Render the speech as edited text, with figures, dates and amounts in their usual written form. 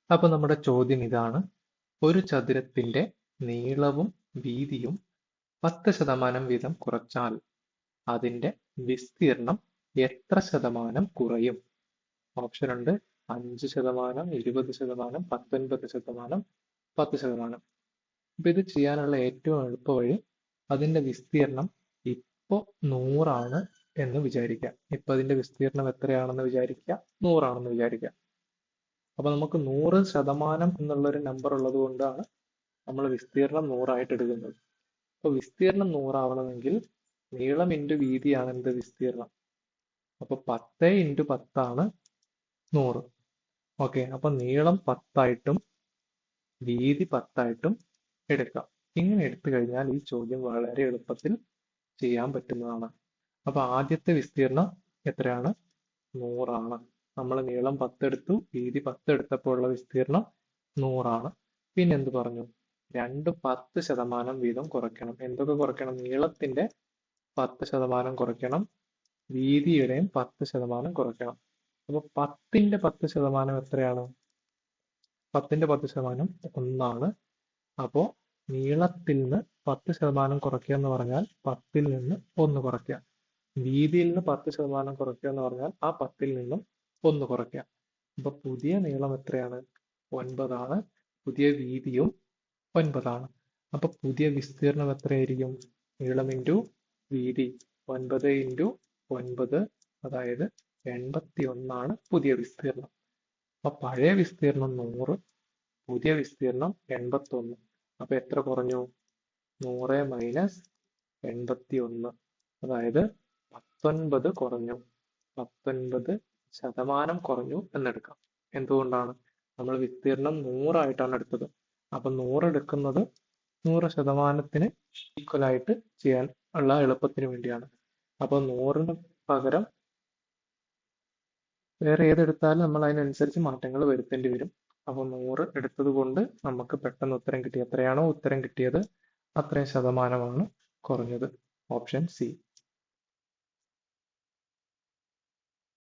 അപ്പൊ നമ്മുടെ ചോദ്യം ഇതാണ്: ഒരു ചതുരത്തിന്റെ നീളവും വീതിയും 10% വീതം കുറച്ചാൽ അതിന്റെ വിസ്തീർണം എത്ര ശതമാനം കുറയും? ഓപ്ഷൻ ഉണ്ട്: 5%, 20%, 19%, 10%. അപ്പൊ ഇത് ചെയ്യാനുള്ള ഏറ്റവും എളുപ്പ വഴി, അതിന്റെ വിസ്തീർണം ഇപ്പൊ 100 എന്ന് വിചാരിക്കാം. ഇപ്പൊ അതിന്റെ വിസ്തീർണം എത്രയാണെന്ന് വിചാരിക്കുക? 100 വിചാരിക്കുക. അപ്പൊ നമുക്ക് 100% എന്നുള്ളൊരു നമ്പർ ഉള്ളത് കൊണ്ടാണ് നമ്മൾ വിസ്തീർണം 100 എടുക്കുന്നത്. അപ്പൊ വിസ്തീർണം 100 നീളം ഇൻറ്റു വീതിയാണ് എന്ത്? വിസ്തീർണം. അപ്പൊ 10 × 10 100. ഓക്കെ, അപ്പൊ നീളം 10 വീതി 10 എടുക്കാം. ഇങ്ങനെ എടുത്തു കഴിഞ്ഞാൽ ഈ ചോദ്യം വളരെ എളുപ്പത്തിൽ ചെയ്യാൻ പറ്റുന്നതാണ്. അപ്പൊ ആദ്യത്തെ വിസ്തീർണം എത്രയാണ്? 100. നമ്മൾ നീളം 10 എടുത്തു, വീതി 10 എടുത്തപ്പോൾ ഉള്ള വിസ്തീർണം 100. പിന്നെ എന്ത് പറഞ്ഞു? രണ്ടും 10% വീതം കുറയ്ക്കണം. എന്തൊക്കെ കുറയ്ക്കണം? നീളത്തിന്റെ 10% കുറയ്ക്കണം, വീതിയുടെയും 10% കുറയ്ക്കണം. അപ്പൊ 10ന്റെ 10% എത്രയാണ്? 10ന്റെ 10% 1. അപ്പോ നീളത്തിൽ നിന്ന് 10% കുറയ്ക്കുക എന്ന് പറഞ്ഞാൽ 10ൽ നിന്ന് 1 കുറയ്ക്കുക. വീതിയിൽ നിന്ന് 10% കുറയ്ക്കുക എന്ന് പറഞ്ഞാൽ ആ 10ൽ നിന്നും 1 കുറയ്ക്കുക. അപ്പൊ പുതിയ നീളം എത്രയാണ്? 9. പുതിയ വീതിയും 9. അപ്പൊ പുതിയ വിസ്തീർണം എത്രയായിരിക്കും? നീളം ഇൻറ്റു വീതി 9 × 9, അതായത് 81 പുതിയ വിസ്തീർണം. അപ്പൊ പഴയ വിസ്തീർണം 100, പുതിയ വിസ്തീർണം 81. അപ്പൊ എത്ര കുറഞ്ഞു? 100 - 81, അതായത് 19 കുറഞ്ഞു. 19% കുറഞ്ഞു എന്നെടുക്കാം. എന്തുകൊണ്ടാണ്? നമ്മൾ വിസ്തീർണം 100 എടുത്തത്. അപ്പൊ 100 എടുക്കുന്നത് 100%-ന് ഈക്വൽ ആയിട്ട് ചെയ്യാൻ ഉള്ള എളുപ്പത്തിന് വേണ്ടിയാണ്. അപ്പൊ 100ന് പകരം വേറെ ഏതെടുത്താലും നമ്മൾ അതിനനുസരിച്ച് മാറ്റങ്ങൾ വരുത്തേണ്ടി വരും. അപ്പൊ 100 എടുത്തത് കൊണ്ട് നമുക്ക് പെട്ടെന്ന് ഉത്തരം കിട്ടി. എത്രയാണോ ഉത്തരം കിട്ടിയത് അത്രയും ശതമാനമാണ് കുറഞ്ഞത്. Option C.